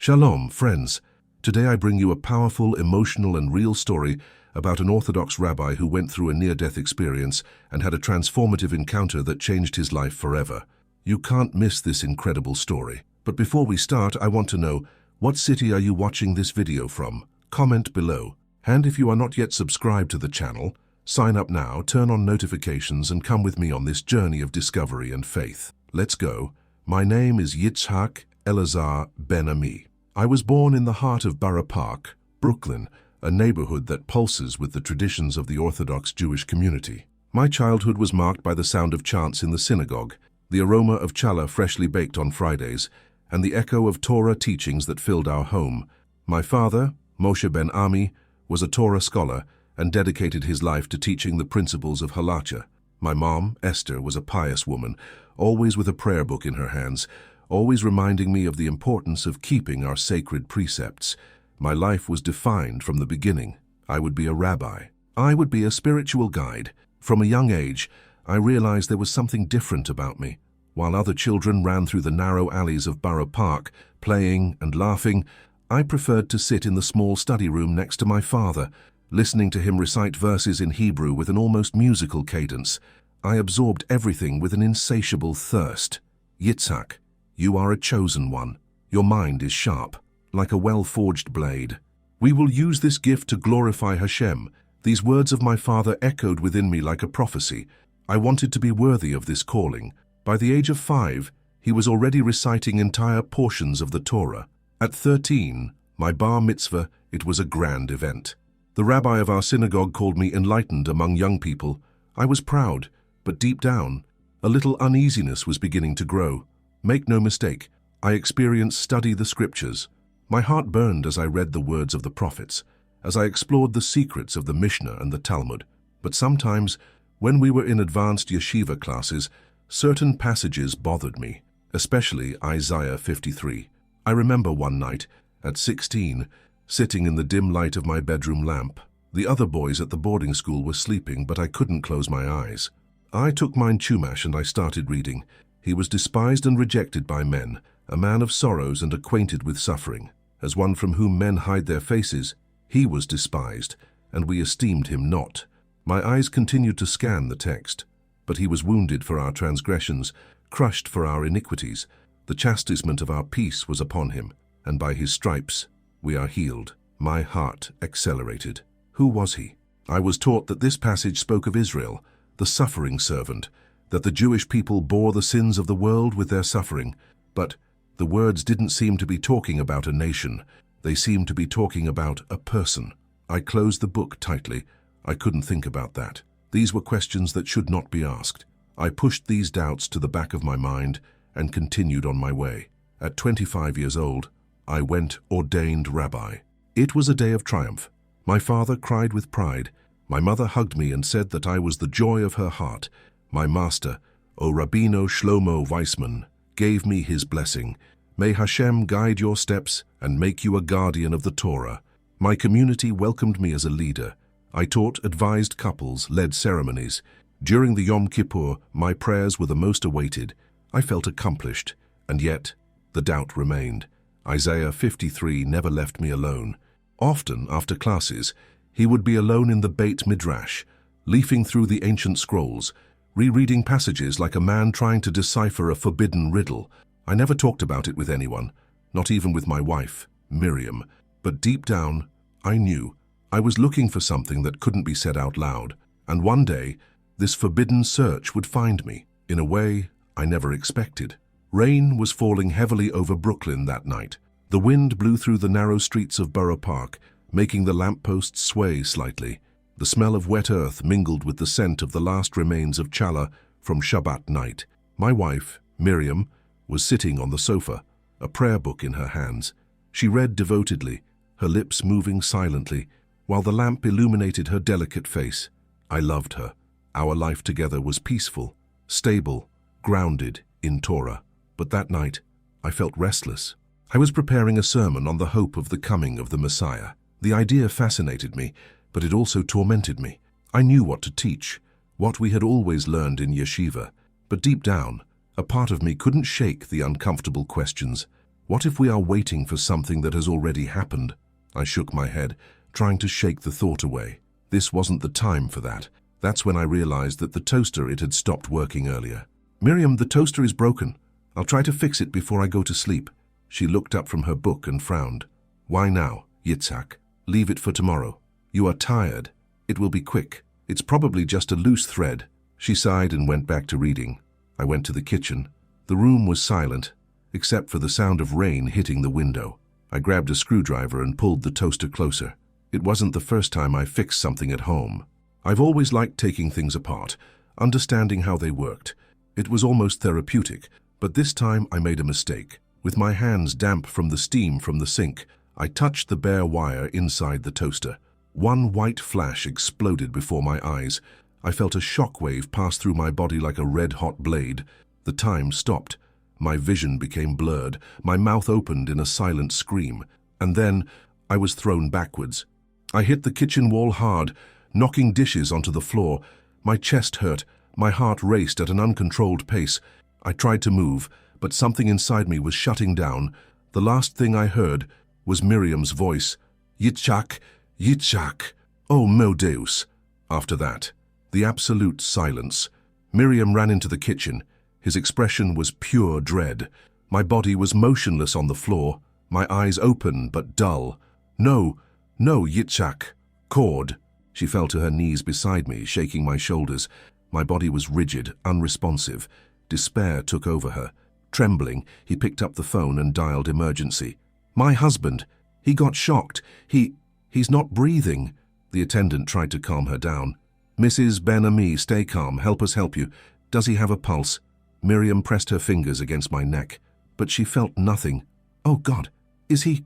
Shalom, friends. Today I bring you a powerful, emotional, and real story about an Orthodox rabbi who went through a near-death experience and had a transformative encounter that changed his life forever. You can't miss this incredible story. But before we start, I want to know, what city are you watching this video from? Comment below. And if you are not yet subscribed to the channel, sign up now, turn on notifications, and come with me on this journey of discovery and faith. Let's go. My name is Yitzhak Elazar Ben Ami. I was born in the heart of Borough Park, Brooklyn, a neighborhood that pulses with the traditions of the Orthodox Jewish community. My childhood was marked by the sound of chants in the synagogue, the aroma of challah freshly baked on Fridays, and the echo of Torah teachings that filled our home. My father, Moshe Ben Ami, was a Torah scholar and dedicated his life to teaching the principles of halacha. My mom, Esther, was a pious woman, always with a prayer book in her hands, always reminding me of the importance of keeping our sacred precepts. My life was defined from the beginning. I would be a rabbi. I would be a spiritual guide. From a young age, I realized there was something different about me. While other children ran through the narrow alleys of Borough Park, playing and laughing, I preferred to sit in the small study room next to my father, listening to him recite verses in Hebrew with an almost musical cadence. I absorbed everything with an insatiable thirst. Yitzhak, you are a chosen one. Your mind is sharp, like a well-forged blade. We will use this gift to glorify Hashem. These words of my father echoed within me like a prophecy. I wanted to be worthy of this calling. By the age of 5, he was already reciting entire portions of the Torah. At 13, my bar mitzvah, it was a grand event. The rabbi of our synagogue called me enlightened among young people. I was proud, but deep down, a little uneasiness was beginning to grow. Make no mistake, I experienced study the scriptures. My heart burned as I read the words of the prophets, as I explored the secrets of the Mishnah and the Talmud. But sometimes, when we were in advanced yeshiva classes, certain passages bothered me, especially Isaiah 53. I remember one night, at 16, sitting in the dim light of my bedroom lamp. The other boys at the boarding school were sleeping, but I couldn't close my eyes. I took mine Chumash and I started reading. He was despised and rejected by men, a man of sorrows and acquainted with suffering. As one from whom men hide their faces, he was despised, and we esteemed him not. My eyes continued to scan the text. But he was wounded for our transgressions, crushed for our iniquities. The chastisement of our peace was upon him, and by his stripes we are healed. My heart accelerated. Who was he? I was taught that this passage spoke of Israel, the suffering servant, that the Jewish people bore the sins of the world with their suffering. But the words didn't seem to be talking about a nation. They seemed to be talking about a person. I closed the book tightly. I couldn't think about that. These were questions that should not be asked. I pushed these doubts to the back of my mind and continued on my way. At 25 years old, I went ordained rabbi. It was a day of triumph. My father cried with pride. My mother hugged me and said that I was the joy of her heart. My master, O Rabbeinu Shlomo Weissman, gave me his blessing. May Hashem guide your steps and make you a guardian of the Torah. My community welcomed me as a leader. I taught advised couples, led ceremonies. During the Yom Kippur, my prayers were the most awaited. I felt accomplished, and yet the doubt remained. Isaiah 53 never left me alone. Often, after classes, he would be alone in the Beit Midrash, leafing through the ancient scrolls, rereading passages like a man trying to decipher a forbidden riddle. I never talked about it with anyone, not even with my wife, Miriam. But deep down, I knew I was looking for something that couldn't be said out loud. And one day, this forbidden search would find me, in a way I never expected. Rain was falling heavily over Brooklyn that night. The wind blew through the narrow streets of Borough Park, making the lampposts sway slightly. The smell of wet earth mingled with the scent of the last remains of challah from Shabbat night. My wife, Miriam, was sitting on the sofa, a prayer book in her hands. She read devotedly, her lips moving silently, while the lamp illuminated her delicate face. I loved her. Our life together was peaceful, stable, grounded in Torah. But that night, I felt restless. I was preparing a sermon on the hope of the coming of the Messiah. The idea fascinated me, but it also tormented me. I knew what to teach, what we had always learned in yeshiva, but deep down, a part of me couldn't shake the uncomfortable questions. What if we are waiting for something that has already happened? I shook my head, trying to shake the thought away. This wasn't the time for that. That's when I realized that the toaster, it had stopped working earlier. "Miriam, the toaster is broken. I'll try to fix it before I go to sleep." She looked up from her book and frowned. "Why now, Yitzhak? Leave it for tomorrow. You are tired. It will be quick. It's probably just a loose thread." She sighed and went back to reading. I went to the kitchen. The room was silent, except for the sound of rain hitting the window. I grabbed a screwdriver and pulled the toaster closer. It wasn't the first time I fixed something at home. I've always liked taking things apart, understanding how they worked. It was almost therapeutic, but this time I made a mistake. With my hands damp from the steam from the sink, I touched the bare wire inside the toaster. One white flash exploded before my eyes. I felt a shockwave pass through my body like a red-hot blade. The time stopped. My vision became blurred. My mouth opened in a silent scream. And then I was thrown backwards. I hit the kitchen wall hard, knocking dishes onto the floor. My chest hurt. My heart raced at an uncontrolled pace. I tried to move, but something inside me was shutting down. The last thing I heard was Miriam's voice. "Yitzhak, Yitzhak, oh meu Deus." After that, the absolute silence. Miriam ran into the kitchen. His expression was pure dread. My body was motionless on the floor, my eyes open but dull. "No, no, Yitzhak. Cord." She fell to her knees beside me, shaking my shoulders. My body was rigid, unresponsive. Despair took over her. Trembling, he picked up the phone and dialed emergency. "My husband. He got shocked. He's not breathing." The attendant tried to calm her down. "Mrs. Ben-Ami, stay calm. Help us help you. Does he have a pulse?" Miriam pressed her fingers against my neck, but she felt nothing. "Oh God, is he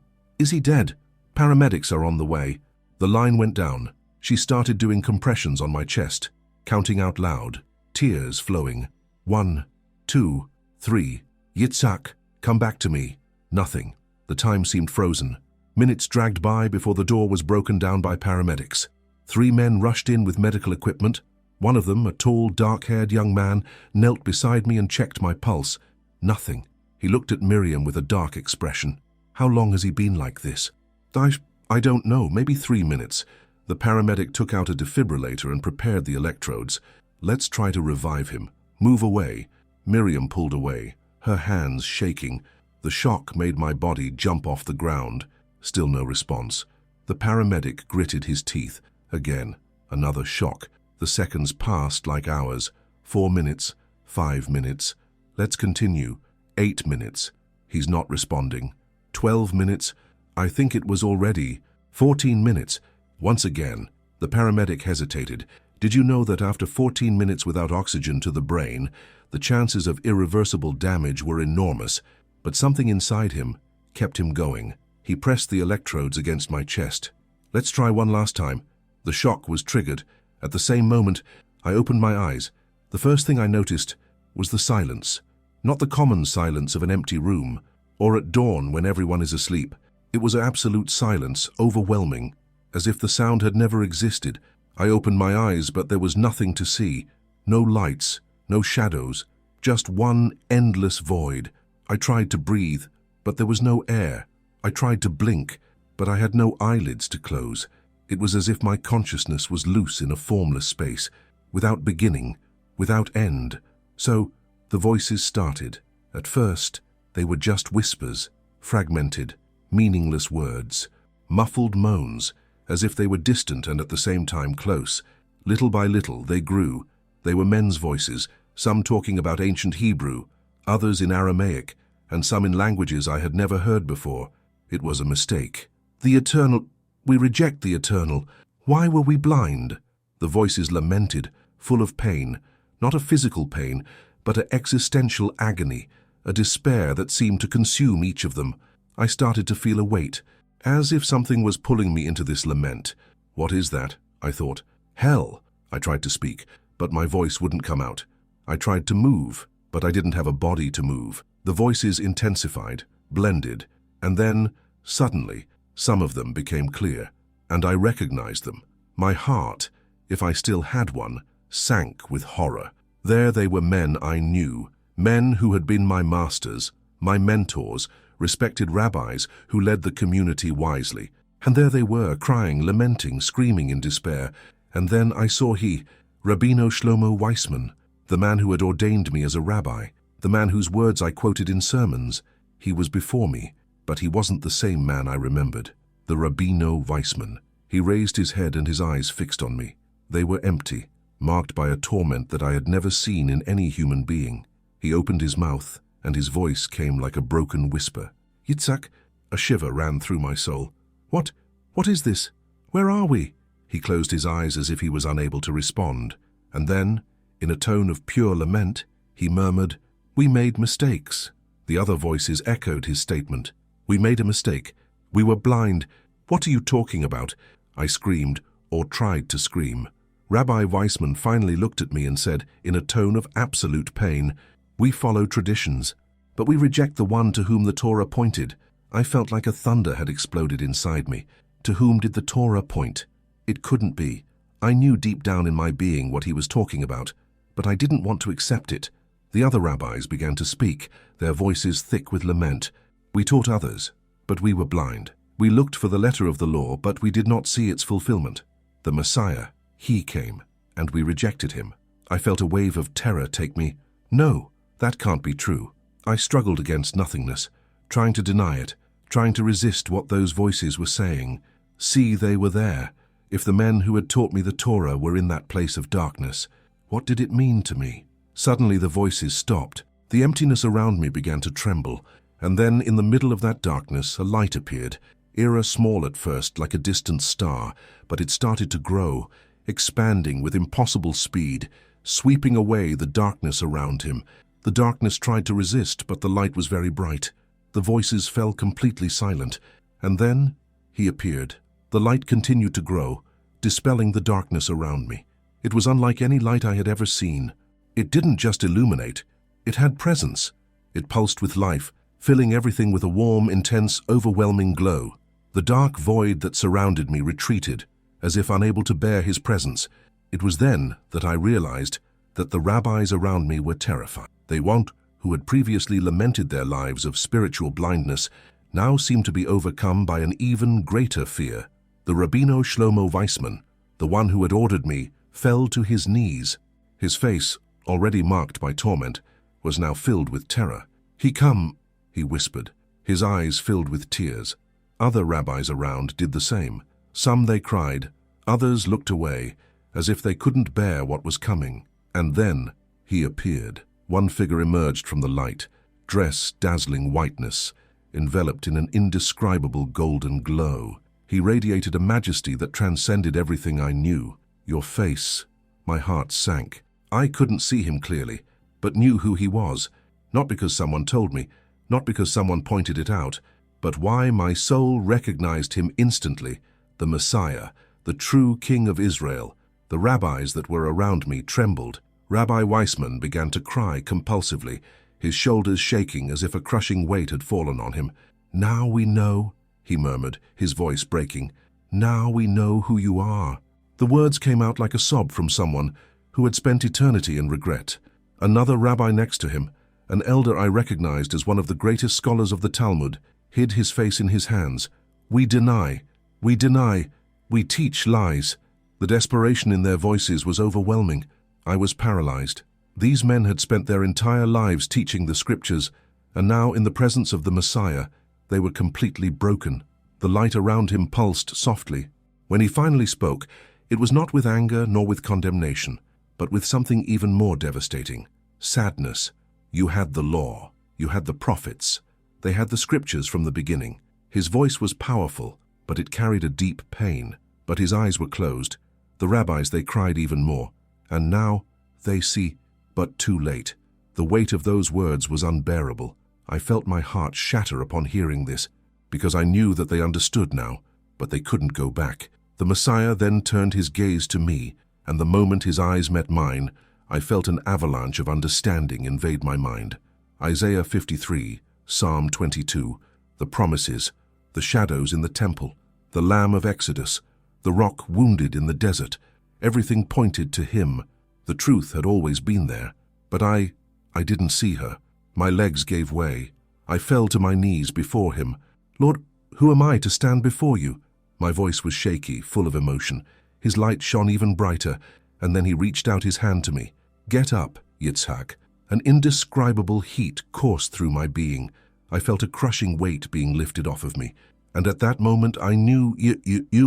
dead? Paramedics are on the way." The line went down. She started doing compressions on my chest, counting out loud, tears flowing. 1, 2, 3. "Yitzhak, come back to me." Nothing. The time seemed frozen. Minutes dragged by before the door was broken down by paramedics. 3 men rushed in with medical equipment. One of them, a tall, dark-haired young man, knelt beside me and checked my pulse. Nothing. He looked at Miriam with a dark expression. "How long has he been like this?" I don't know, maybe 3 minutes. The paramedic took out a defibrillator and prepared the electrodes. "Let's try to revive him. Move away." Miriam pulled away, her hands shaking. The shock made my body jump off the ground. Still no response. The paramedic gritted his teeth. Again, another shock. The seconds passed like hours. 4 minutes, 5 minutes. Let's continue. 8 minutes. He's not responding. 12 minutes. I think it was already 14 minutes. Once again, the paramedic hesitated. "Did you know that after 14 minutes without oxygen to the brain, the chances of irreversible damage were enormous?" But something inside him kept him going. He pressed the electrodes against my chest. "Let's try one last time." The shock was triggered. At the same moment, I opened my eyes. The first thing I noticed was the silence. Not the common silence of an empty room, or at dawn when everyone is asleep. It was absolute silence, overwhelming, as if the sound had never existed. I opened my eyes, but there was nothing to see. No lights, no shadows, just one endless void. I tried to breathe, but there was no air. I tried to blink, but I had no eyelids to close. It was as if my consciousness was loose in a formless space, without beginning, without end. So the voices started. At first, they were just whispers, fragmented, meaningless words, muffled moans, as if they were distant and at the same time close. Little by little, they grew. They were men's voices, some talking about ancient Hebrew, others in Aramaic, and some in languages I had never heard before. It was a mistake. "The eternal, we reject the eternal. Why were we blind?" The voices lamented, full of pain, not a physical pain, but an existential agony, a despair that seemed to consume each of them. I started to feel a weight, as if something was pulling me into this lament. "What is that?" I thought. "Hell." I tried to speak, but my voice wouldn't come out. I tried to move, but I didn't have a body to move. The voices intensified, blended, and then, suddenly, some of them became clear, and I recognized them. My heart, if I still had one, sank with horror. There they were, men I knew, men who had been my masters, my mentors, respected rabbis who led the community wisely. And there they were, crying, lamenting, screaming in despair. And then I saw Rabbi Shlomo Weissman, the man who had ordained me as a rabbi, the man whose words I quoted in sermons. He was before me, but he wasn't the same man I remembered. The Rabbi Weissman. He raised his head and his eyes fixed on me. They were empty, marked by a torment that I had never seen in any human being. He opened his mouth, and his voice came like a broken whisper. Yitzhak, a shiver ran through my soul. What is this? Where are we? He closed his eyes as if he was unable to respond, and then, in a tone of pure lament, he murmured, "We made mistakes." The other voices echoed his statement. "We made a mistake. We were blind." "What are you talking about?" I screamed, or tried to scream. Rabbi Weissman finally looked at me and said, in a tone of absolute pain, "We follow traditions, but we reject the one to whom the Torah pointed." I felt like a thunder had exploded inside me. To whom did the Torah point? It couldn't be. I knew deep down in my being what he was talking about, but I didn't want to accept it. The other rabbis began to speak, their voices thick with lament. "We taught others, but we were blind. We looked for the letter of the law, but we did not see its fulfillment. The Messiah, he came, and we rejected him." I felt a wave of terror take me. No, that can't be true. I struggled against nothingness, trying to deny it, trying to resist what those voices were saying. See, they were there. If the men who had taught me the Torah were in that place of darkness, what did it mean to me? Suddenly the voices stopped. The emptiness around me began to tremble, and then in the middle of that darkness a light appeared, small at first like a distant star, but it started to grow, expanding with impossible speed, sweeping away the darkness around him. The darkness tried to resist, but the light was very bright. The voices fell completely silent, and then he appeared. The light continued to grow, dispelling the darkness around me. It was unlike any light I had ever seen. It didn't just illuminate, it had presence. It pulsed with life, filling everything with a warm, intense, overwhelming glow. The dark void that surrounded me retreated, as if unable to bear his presence. It was then that I realized that the rabbis around me were terrified. They, who had previously lamented their lives of spiritual blindness, now seemed to be overcome by an even greater fear. The Rabbi Shlomo Weissman, the one who had ordered me, fell to his knees. His face, already marked by torment, was now filled with terror. "He come," he whispered, his eyes filled with tears. Other rabbis around did the same. Some they cried, others looked away, as if they couldn't bear what was coming. And then he appeared. One figure emerged from the light, dress dazzling whiteness, enveloped in an indescribable golden glow. He radiated a majesty that transcended everything I knew. "Your face," my heart sank. I couldn't see him clearly, but knew who he was, not because someone told me, not because someone pointed it out, but why my soul recognized him instantly, the Messiah, the true King of Israel. The rabbis that were around me trembled. Rabbi Weissman began to cry compulsively, his shoulders shaking as if a crushing weight had fallen on him. "Now we know," he murmured, his voice breaking. "Now we know who you are." The words came out like a sob from someone who had spent eternity in regret. Another rabbi next to him, an elder I recognized as one of the greatest scholars of the Talmud, hid his face in his hands. We deny, we teach lies." The desperation in their voices was overwhelming. I was paralyzed. These men had spent their entire lives teaching the scriptures, and now in the presence of the Messiah, they were completely broken. The light around him pulsed softly. When he finally spoke, it was not with anger nor with condemnation, but with something even more devastating. Sadness. "You had the law. You had the prophets. They had the scriptures from the beginning." His voice was powerful, but it carried a deep pain. But his eyes were closed. The rabbis, they cried even more. And now they see, but too late. The weight of those words was unbearable. I felt my heart shatter upon hearing this, because I knew that they understood now, but they couldn't go back. The Messiah then turned his gaze to me, and the moment his eyes met mine, I felt an avalanche of understanding invade my mind. Isaiah 53, Psalm 22, the promises, the shadows in the temple, the Lamb of Exodus, the rock wounded in the desert, everything pointed to him. The truth had always been there, but I didn't see her. My legs gave way. I fell to my knees before him. "Lord, who am I to stand before you?" My voice was shaky, full of emotion. His light shone even brighter, and then he reached out his hand to me. "Get up, Yitzhak." An indescribable heat coursed through my being. I felt a crushing weight being lifted off of me. And at that moment I knew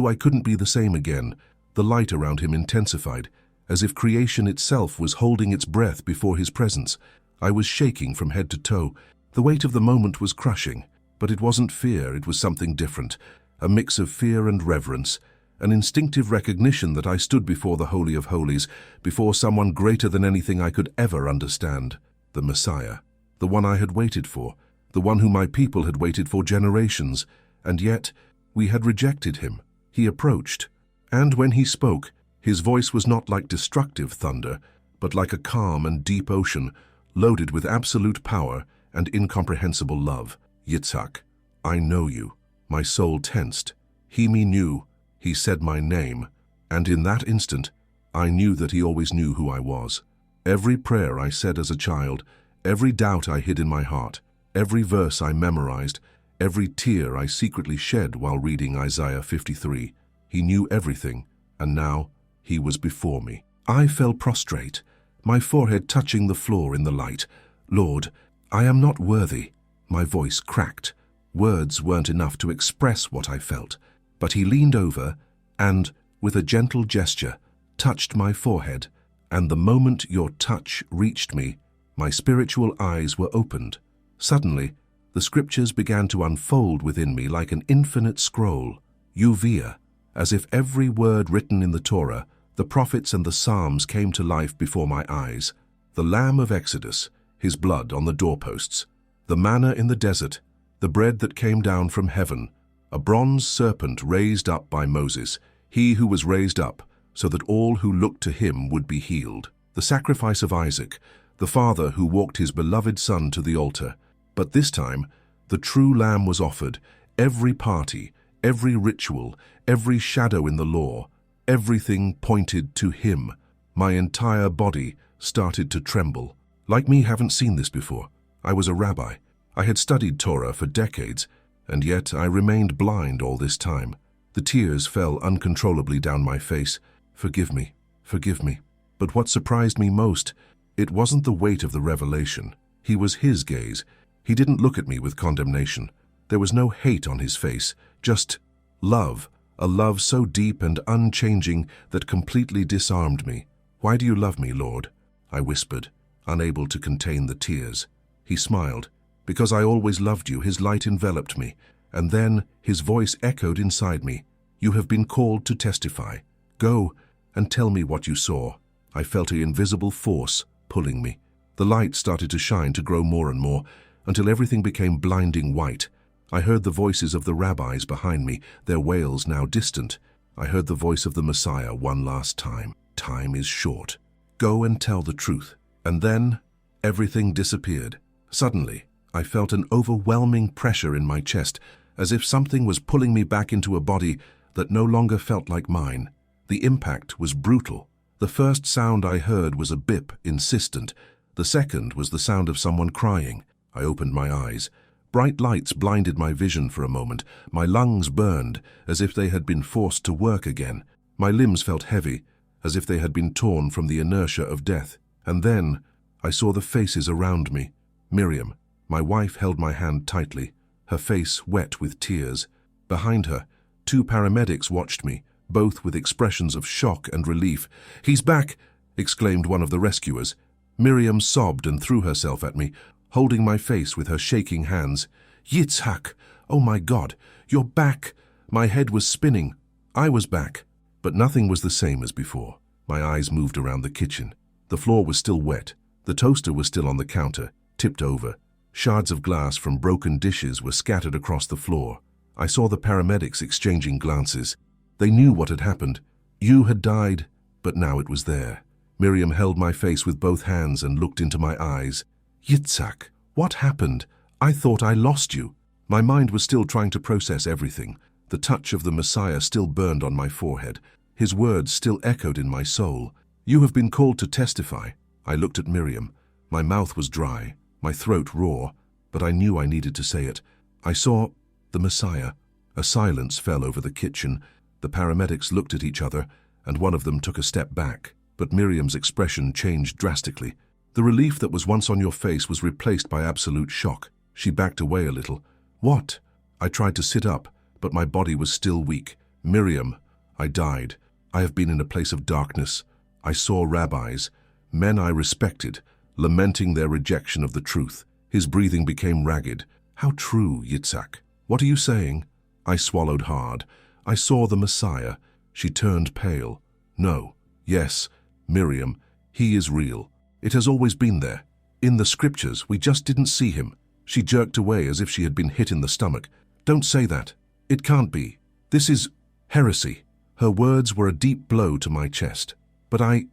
I couldn't be the same again. The light around him intensified, as if creation itself was holding its breath before his presence. I was shaking from head to toe. The weight of the moment was crushing, but it wasn't fear, it was something different. A mix of fear and reverence, an instinctive recognition that I stood before the Holy of Holies, before someone greater than anything I could ever understand. The Messiah, the one I had waited for, the one who my people had waited for generations. And yet, we had rejected him. He approached, and when he spoke, his voice was not like destructive thunder, but like a calm and deep ocean, loaded with absolute power and incomprehensible love. "Yitzhak, I know you." My soul tensed. He me knew. He said my name, and in that instant, I knew that he always knew who I was. Every prayer I said as a child, every doubt I hid in my heart, every verse I memorized, every tear I secretly shed while reading Isaiah 53. He knew everything, and now he was before me. I fell prostrate, my forehead touching the floor in the light. "Lord, I am not worthy." My voice cracked. Words weren't enough to express what I felt. But he leaned over and, with a gentle gesture, touched my forehead. And the moment your touch reached me, my spiritual eyes were opened. Suddenly, the scriptures began to unfold within me like an infinite scroll, Uvia, as if every word written in the Torah, the prophets and the Psalms came to life before my eyes. The Lamb of Exodus, his blood on the doorposts, the manna in the desert, the bread that came down from heaven, a bronze serpent raised up by Moses, he who was raised up, so that all who looked to him would be healed. The sacrifice of Isaac, the father who walked his beloved son to the altar. But this time, the true lamb was offered. Every party, every ritual, every shadow in the law, everything pointed to him. My entire body started to tremble. Like me, haven't seen this before. I was a rabbi. I had studied Torah for decades, and yet I remained blind all this time. The tears fell uncontrollably down my face. Forgive me, forgive me. But what surprised me most, it wasn't the weight of the revelation. He was his gaze. He didn't look at me with condemnation. There was no hate on his face, just love, a love so deep and unchanging that completely disarmed me. "Why do you love me, Lord?" I whispered, unable to contain the tears. He smiled. "Because I always loved you." His light enveloped me, and then his voice echoed inside me. "You have been called to testify. Go and tell me what you saw." I felt an invisible force pulling me. The light started to shine, to grow more and more, until everything became blinding white. I heard the voices of the rabbis behind me, their wails now distant. I heard the voice of the Messiah one last time. "Time is short. Go and tell the truth." And then everything disappeared. Suddenly, I felt an overwhelming pressure in my chest, as if something was pulling me back into a body that no longer felt like mine. The impact was brutal. The first sound I heard was a bip, insistent. The second was the sound of someone crying. I opened my eyes. Bright lights blinded my vision for a moment. My lungs burned, as if they had been forced to work again. My limbs felt heavy, as if they had been torn from the inertia of death. And then I saw the faces around me. Miriam, my wife, held my hand tightly, her face wet with tears. Behind her, 2 paramedics watched me, both with expressions of shock and relief. "He's back!" exclaimed one of the rescuers. Miriam sobbed and threw herself at me, holding my face with her shaking hands. "Yitzhak! Oh my God! You're back!" My head was spinning. I was back. But nothing was the same as before. My eyes moved around the kitchen. The floor was still wet. The toaster was still on the counter, tipped over. Shards of glass from broken dishes were scattered across the floor. I saw the paramedics exchanging glances. They knew what had happened. You had died, but now it was there. Miriam held my face with both hands and looked into my eyes. "Yitzhak, what happened? I thought I lost you." My mind was still trying to process everything. The touch of the Messiah still burned on my forehead. His words still echoed in my soul. "You have been called to testify." I looked at Miriam. My mouth was dry, my throat raw. but I knew I needed to say it. I saw the Messiah. A silence fell over the kitchen. The paramedics looked at each other, and one of them took a step back. But Miriam's expression changed drastically. The relief that was once on your face was replaced by absolute shock. She backed away a little. What? I tried to sit up, but my body was still weak. Miriam, I died. I have been in a place of darkness. I saw rabbis, men I respected, lamenting their rejection of the truth. His breathing became ragged. How true, Yitzhak. What are you saying? I swallowed hard. I saw the Messiah. She turned pale. No. Yes, Miriam, he is real. It has always been there. In the scriptures, we just didn't see him. She jerked away as if she had been hit in the stomach. Don't say that. It can't be. This is heresy. Her words were a deep blow to my chest. But I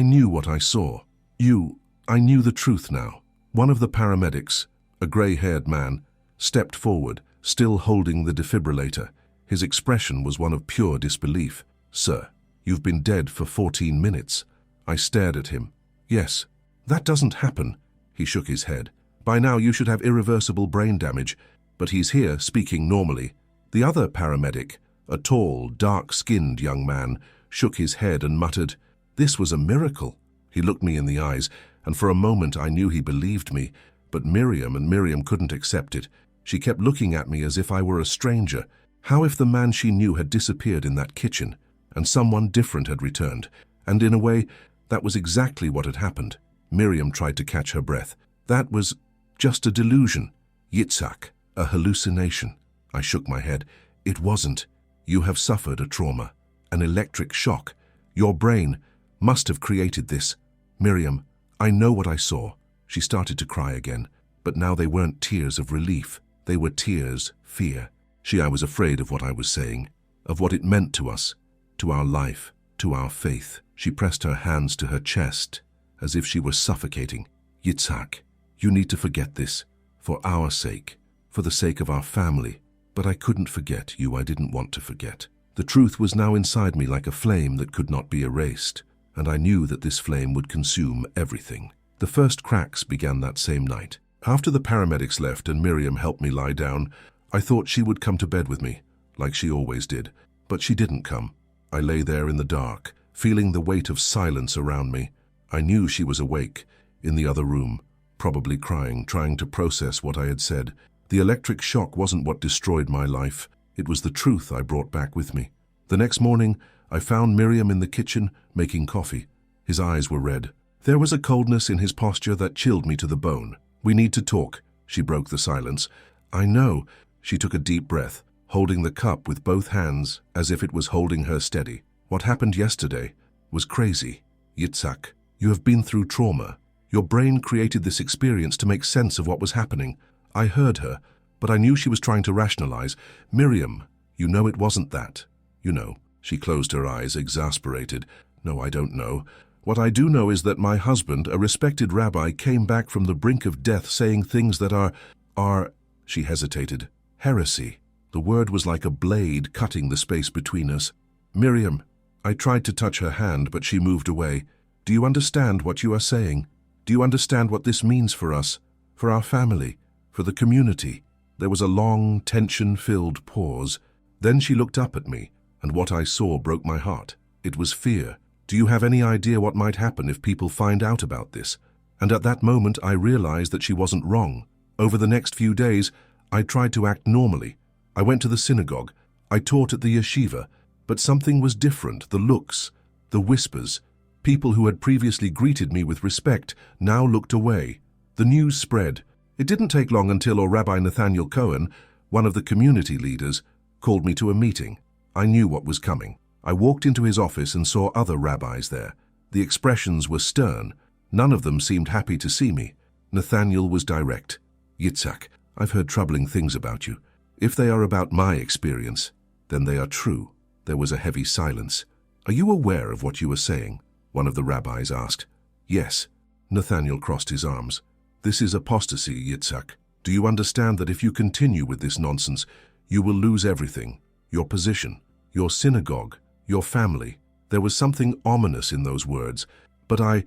knew what I saw. I knew the truth now. One of the paramedics, a gray-haired man, stepped forward, still holding the defibrillator. His expression was one of pure disbelief. Sir, you've been dead for 14 minutes. I stared at him. Yes, that doesn't happen. He shook his head. By now you should have irreversible brain damage, but he's here speaking normally. The other paramedic, a tall, dark-skinned young man, shook his head and muttered, "This was a miracle." He looked me in the eyes, and for a moment I knew he believed me, but Miriam couldn't accept it. She kept looking at me as if I were a stranger. How if the man she knew had disappeared in that kitchen, and someone different had returned? And in a way, that was exactly what had happened. Miriam tried to catch her breath. That was just a delusion. Yitzhak, a hallucination. I shook my head. It wasn't. You have suffered a trauma, an electric shock. Your brain must have created this. Miriam, I know what I saw. She started to cry again, but now they weren't tears of relief. They were tears, fear. I was afraid of what I was saying, of what it meant to us, to our life, to our faith. She pressed her hands to her chest, as if she were suffocating. Yitzhak, you need to forget this, for our sake, for the sake of our family. But I couldn't forget you. I didn't want to forget. The truth was now inside me like a flame that could not be erased, and I knew that this flame would consume everything. The first cracks began that same night. After the paramedics left and Miriam helped me lie down, I thought she would come to bed with me, like she always did, but she didn't come. I lay there in the dark, feeling the weight of silence around me. I knew she was awake, in the other room, probably crying, trying to process what I had said. The electric shock wasn't what destroyed my life. It was the truth I brought back with me. The next morning, I found Miriam in the kitchen, making coffee. His eyes were red. There was a coldness in his posture that chilled me to the bone. "We need to talk," she broke the silence. "I know." She took a deep breath, holding the cup with both hands as if it was holding her steady. "What happened yesterday was crazy. Yitzhak, you have been through trauma. Your brain created this experience to make sense of what was happening. I heard her, but I knew she was trying to rationalize. Miriam, you know it wasn't that. You know." She closed her eyes, exasperated. "No, I don't know. What I do know is that my husband, a respected rabbi, came back from the brink of death saying things that are, she hesitated, heresy. The word was like a blade cutting the space between us. Miriam, I tried to touch her hand, but she moved away. Do you understand what you are saying? Do you understand what this means for us, for our family, for the community?" There was a long, tension-filled pause. Then she looked up at me, and what I saw broke my heart. It was fear. "Do you have any idea what might happen if people find out about this?" And at that moment I realized that she wasn't wrong. Over the next few days, I tried to act normally. I went to the synagogue. I taught at the yeshiva. But something was different. The looks, the whispers. People who had previously greeted me with respect now looked away. The news spread. It didn't take long until Rabbi Nathaniel Cohen, one of the community leaders, called me to a meeting. I knew what was coming. I walked into his office and saw other rabbis there. The expressions were stern. None of them seemed happy to see me. Nathaniel was direct. "Yitzhak, I've heard troubling things about you. If they are about my experience, then they are true." There was a heavy silence. "Are you aware of what you are saying?" one of the rabbis asked. "Yes." Nathaniel crossed his arms. "This is apostasy, Yitzhak. Do you understand that if you continue with this nonsense, you will lose everything? Your position, your synagogue, your family." There was something ominous in those words, but I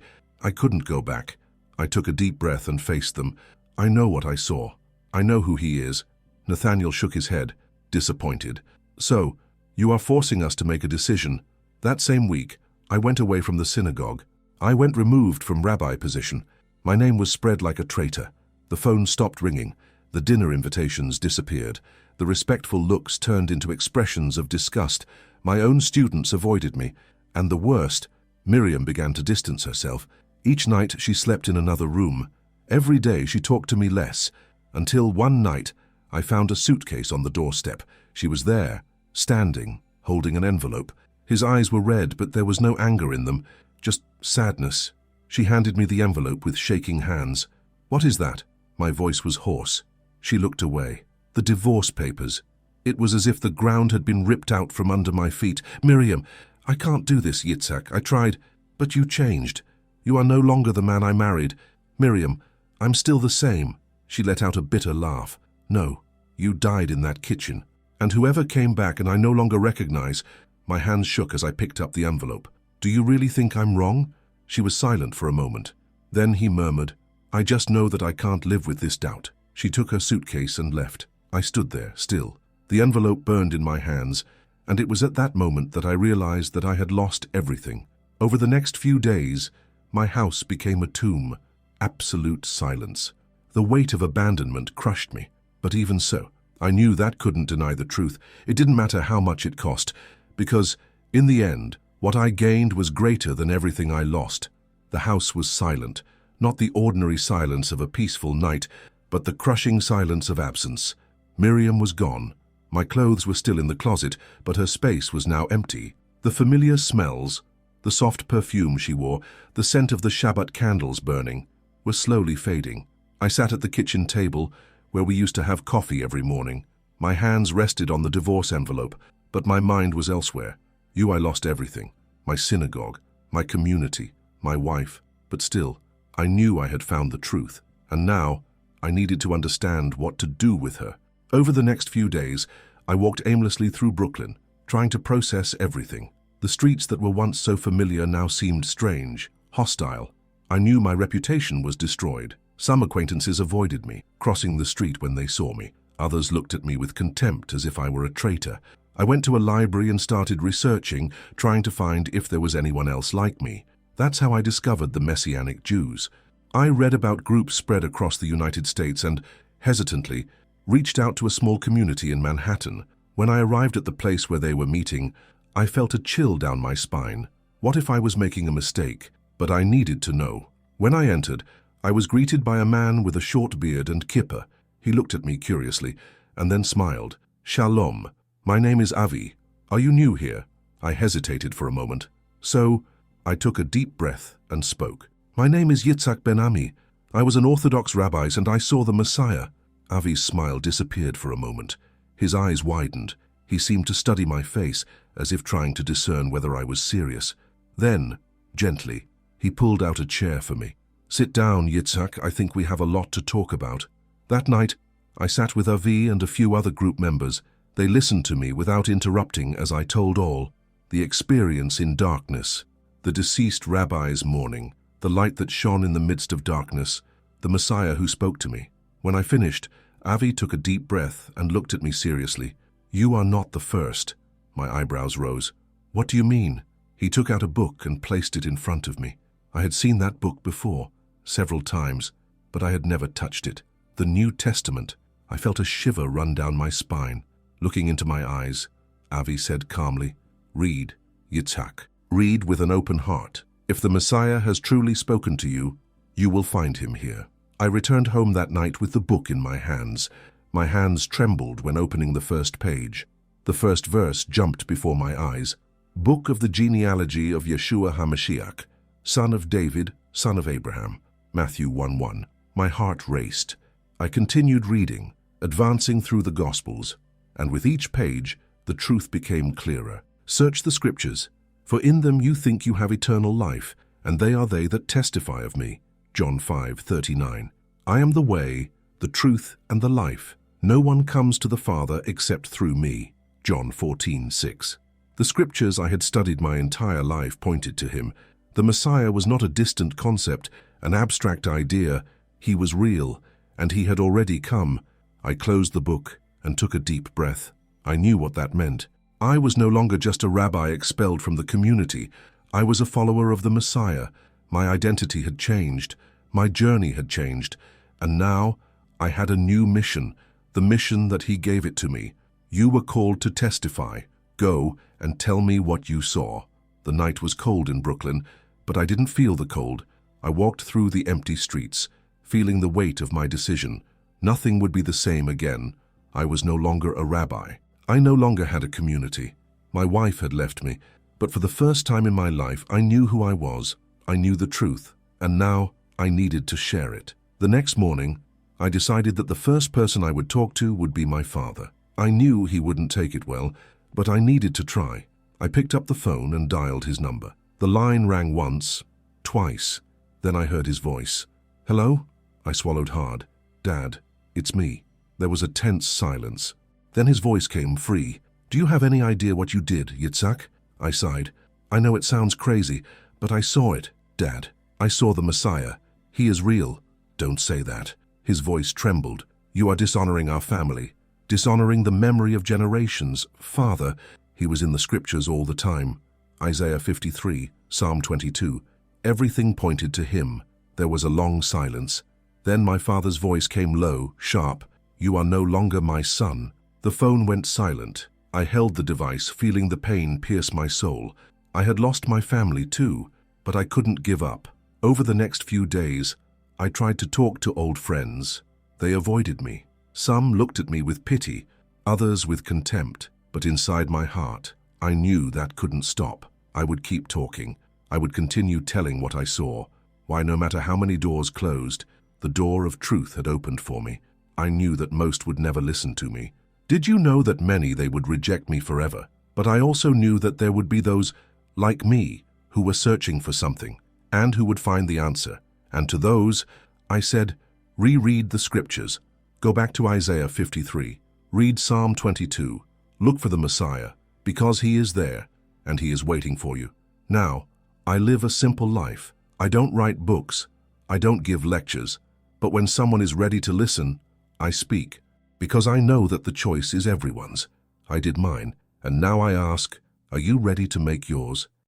couldn't go back. I took a deep breath and faced them. "I know what I saw. I know who he is. Nathaniel shook his head, disappointed. So, you are forcing us to make a decision. That same week, I went away from the synagogue. I went removed from rabbi position. My name was spread like a traitor. The phone stopped ringing. The dinner invitations disappeared. The respectful looks turned into expressions of disgust. My own students avoided me. And the worst, Miriam began to distance herself. Each night she slept in another room. Every day she talked to me less, until one night I found a suitcase on the doorstep. She was there, standing, holding an envelope. His eyes were red, but there was no anger in them, just sadness. She handed me the envelope with shaking hands. "What is that?" My voice was hoarse. She looked away. The divorce papers. It was as if the ground had been ripped out from under my feet. "Miriam, I can't do this, Yitzhak. I tried, but you changed. You are no longer the man I married. Miriam, I'm still the same." She let out a bitter laugh. "No, you died in that kitchen. And whoever came back and I no longer recognize." My hands shook as I picked up the envelope. "Do you really think I'm wrong?" She was silent for a moment. Then he murmured, "I just know that I can't live with this doubt." She took her suitcase and left. I stood there, still. The envelope burned in my hands, and it was at that moment that I realized that I had lost everything. Over the next few days, my house became a tomb. Absolute silence. The weight of abandonment crushed me. But even so, I knew that couldn't deny the truth. It didn't matter how much it cost, because, in the end, what I gained was greater than everything I lost. The house was silent, not the ordinary silence of a peaceful night, but the crushing silence of absence. Miriam was gone. My clothes were still in the closet, but her space was now empty. The familiar smells, the soft perfume she wore, the scent of the Shabbat candles burning, were slowly fading. I sat at the kitchen table, where we used to have coffee every morning. My hands rested on the divorce envelope, but my mind was elsewhere. I lost everything. My synagogue, my community, my wife. But still, I knew I had found the truth. And now, I needed to understand what to do with her. Over the next few days, I walked aimlessly through Brooklyn, trying to process everything. The streets that were once so familiar now seemed strange, hostile. I knew my reputation was destroyed. Some acquaintances avoided me, crossing the street when they saw me. Others looked at me with contempt as if I were a traitor. I went to a library and started researching, trying to find if there was anyone else like me. That's how I discovered the Messianic Jews. I read about groups spread across the United States and, hesitantly, reached out to a small community in Manhattan. When I arrived at the place where they were meeting, I felt a chill down my spine. What if I was making a mistake? But I needed to know. When I entered, I was greeted by a man with a short beard and kippah. He looked at me curiously, and then smiled. "Shalom. My name is Avi. Are you new here?" I hesitated for a moment. So, I took a deep breath and spoke. "My name is Yitzhak Ben Ami. I was an Orthodox rabbi and I saw the Messiah." Avi's smile disappeared for a moment. His eyes widened. He seemed to study my face, as if trying to discern whether I was serious. Then, gently, he pulled out a chair for me. "Sit down, Yitzhak. I think we have a lot to talk about." That night, I sat with Avi and a few other group members. They listened to me without interrupting as I told all. The experience in darkness, the deceased rabbi's mourning, the light that shone in the midst of darkness, the Messiah who spoke to me. When I finished, Avi took a deep breath and looked at me seriously. "You are not the first." My eyebrows rose. "What do you mean?" He took out a book and placed it in front of me. I had seen that book before, several times, but I had never touched it. The New Testament. I felt a shiver run down my spine. Looking into my eyes, Avi said calmly, "Read, Yitzhak. Read with an open heart. If the Messiah has truly spoken to you, you will find him here." I returned home that night with the book in my hands. My hands trembled when opening the first page. The first verse jumped before my eyes. "Book of the genealogy of Yeshua HaMashiach, son of David, son of Abraham." Matthew 1:1. My heart raced. I continued reading, advancing through the Gospels, and with each page, the truth became clearer. "Search the Scriptures, for in them you think you have eternal life, and they are they that testify of me." John 5:39. "I am the way, the truth, and the life. No one comes to the Father except through me." John 14:6. The Scriptures I had studied my entire life pointed to him. The Messiah was not a distant concept, an abstract idea. He was real, and he had already come. I closed the book and took a deep breath. I knew what that meant. I was no longer just a rabbi expelled from the community. I was a follower of the Messiah. My identity had changed. My journey had changed. And now I had a new mission, the mission that he gave it to me. You were called to testify. Go and tell me what you saw. The night was cold in Brooklyn, but I didn't feel the cold. I walked through the empty streets, feeling the weight of my decision. Nothing would be the same again. I was no longer a rabbi. I no longer had a community. My wife had left me, but for the first time in my life, I knew who I was. I knew the truth, and now I needed to share it. The next morning, I decided that the first person I would talk to would be my father. I knew he wouldn't take it well, but I needed to try. I picked up the phone and dialed his number. The line rang once, twice. Then I heard his voice. Hello? I swallowed hard. Dad, it's me. There was a tense silence. Then his voice came free. Do you have any idea what you did, Yitzhak? I sighed. I know it sounds crazy, but I saw it, Dad. I saw the Messiah. He is real. Don't say that. His voice trembled. You are dishonoring our family, dishonoring the memory of generations. Father, he was in the scriptures all the time. Isaiah 53, Psalm 22. Everything pointed to him. There was a long silence. Then my father's voice came low, sharp. You are no longer my son. The phone went silent. I held the device, feeling the pain pierce my soul. I had lost my family too, but I couldn't give up. Over the next few days, I tried to talk to old friends. They avoided me. Some looked at me with pity, others with contempt. But inside my heart, I knew that couldn't stop. I would keep talking. I would continue telling what I saw. Why, no matter how many doors closed, the door of truth had opened for me. I knew that most would never listen to me. Did you know that many they would reject me forever? But I also knew that there would be those, like me, who were searching for something, and who would find the answer. And to those, I said, reread the scriptures. Go back to Isaiah 53. Read Psalm 22. Look for the Messiah, because he is there, and he is waiting for you. Now, I live a simple life. I don't write books. I don't give lectures. But when someone is ready to listen, I speak, because I know that the choice is everyone's. I did mine, and now I ask, are you ready to make yours?